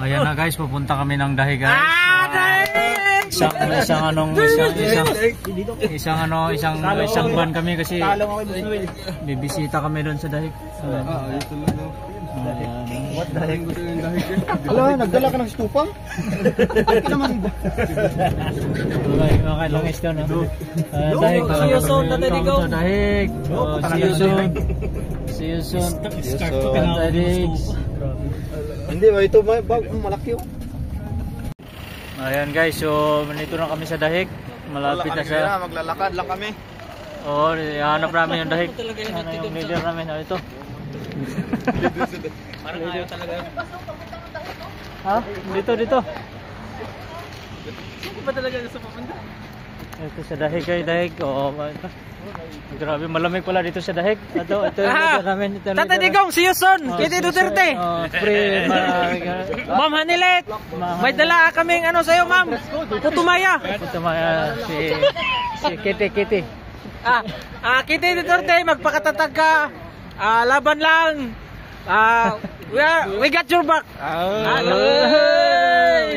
Ayan na guys, pupunta kami ng Dahi guys. Isang van kami kasi bibisita kami doon sa Dahi. What the heck? Hala, nagdala ka ng stupa? Ay, naman ba? Okay lang ito, no? Dahig, see you soon, Dahig. See you soon. Dahig. Hindi ba, ito malaki yun. Ayan guys, so nandito na kami sa Dahig. Malapit na siya. Maglalakad lang kami. Oo, hanap namin yung Dahig. Ano yung leader namin? Ito. Parang ayaw talaga. Ha? Dito. Saan ba talaga gusto pupunta? Ito sa Dahig kay Dahig. Oo, grabe malamig pala dito sa Dahig. Ito yung namin. Tatay Digong, see you soon. Kitty Duterte. Ma'am Hanilet. May dala kaming ano sa'yo, ma'am. Putumaya. Si Kitty. Kitty Duterte, magpakatatag ka. Laban lang. We got your back.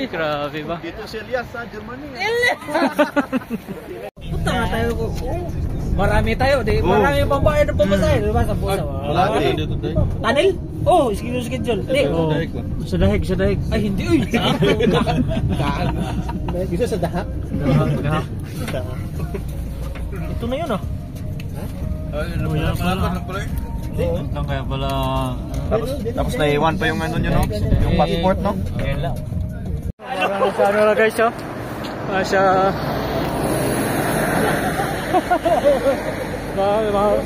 Grabe ba? Dito si Elias sa Germany. Punta nga tayo ko. Marami tayo, di marami pang bayad ng pamasahe, di ba sa puso? Wala dito tayo. Tunnel? Oh, schedule. Sa Dahig. Ay hindi uy. Dito sa Dahak. Ito na 'yun ah. Lang kaya pala. Tapos naiwan pa yung ano nyo, no? Yung passport, no? Ayan lang. Sa ano lang guys, oh. Sa mahal.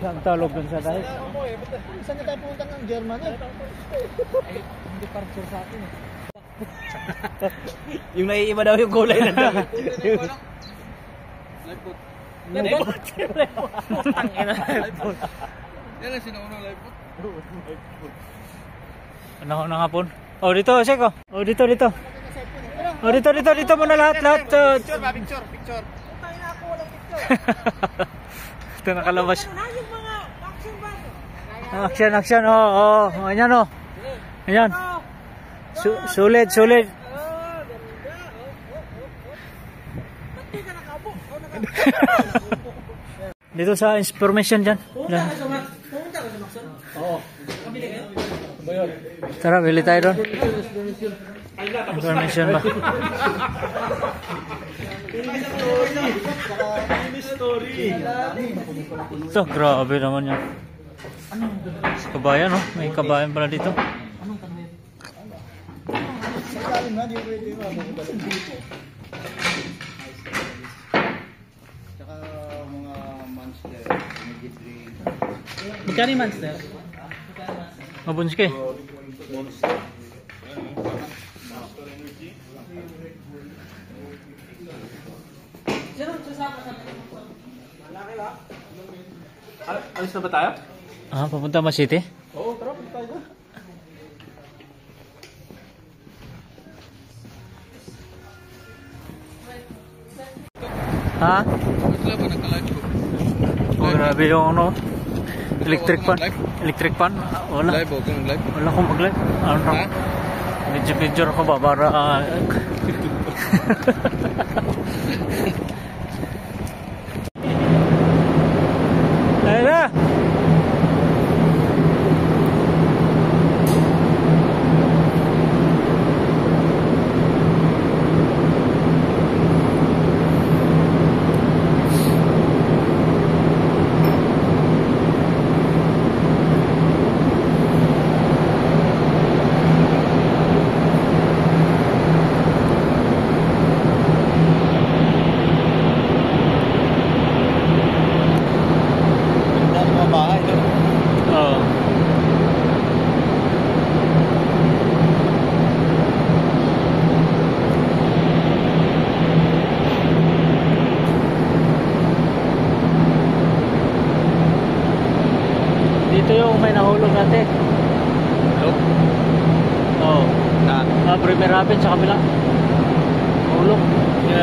Ang talog dun sa Dahig. Saan na tayo pumunta ng Germany? Hindi parang sa akin eh. Yung naiiba daw yung kulay na daw. Liveboat. Tangina. Yan ang sinauna liveboat. Ano na hapon? Oh, dito, Seko. Oh, dito. Oh, dito muna lahat. Picture. Tayo na ako walang picture. Ito nakalabas. Yung mga action bag. Action. Oh. Ayan, oh. Ayan. Sulit. Dito sa information dyan. Pumunta ka sa Maxon? Oo. Kabili kayo? Tara, bili tayo doon. Information ba? Ito, grabe naman yan. Kabayan, oh. May kabayan pala dito. Tsaka mga monster, drink. Magkano yung monster? Mabunski. Monster. Alis na ba tayo? Papunta ba City? Oo, tara, punta tayo. Ha? Wala ba nagka-live ko? Oh, grabe yung ano. Electric fan. Wala. Live o, kung live? Wala akong mag-live. Ano Ha? Medyo ako ba para Ayun na. Dito yung may nahulog natin. Hello? Oo. Na? Premier Rapid sa kabila. Nahulog.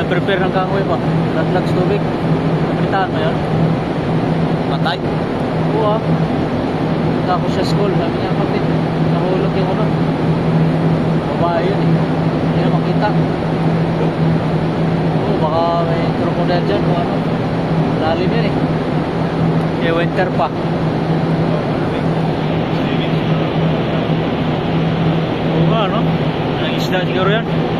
Prepare ng kahoy pa. Latlag sa tubig. Napitaan mo yan? Patay. Oo ah. Punta ako sa school. Sabi niya kapit. Nahulog yung ano. Babae yun eh. Hindi na makita. Oo, baka may crocodile dyan o ano. Lalim yan eh. Eh, winter pa. Oo nga, no? Ang isda siguro yan.